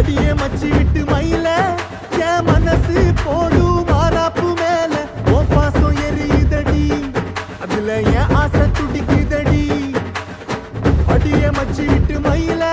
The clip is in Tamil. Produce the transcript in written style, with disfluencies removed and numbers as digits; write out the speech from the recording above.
அடியே மச்சி விட்டு மயில என் மனசு போடும் மாறாப்பு மேல ஓ பாசம் எரியுதடி அதுல என் ஆசை துடிக்குதடி அடியே மச்சி விட்டு மயில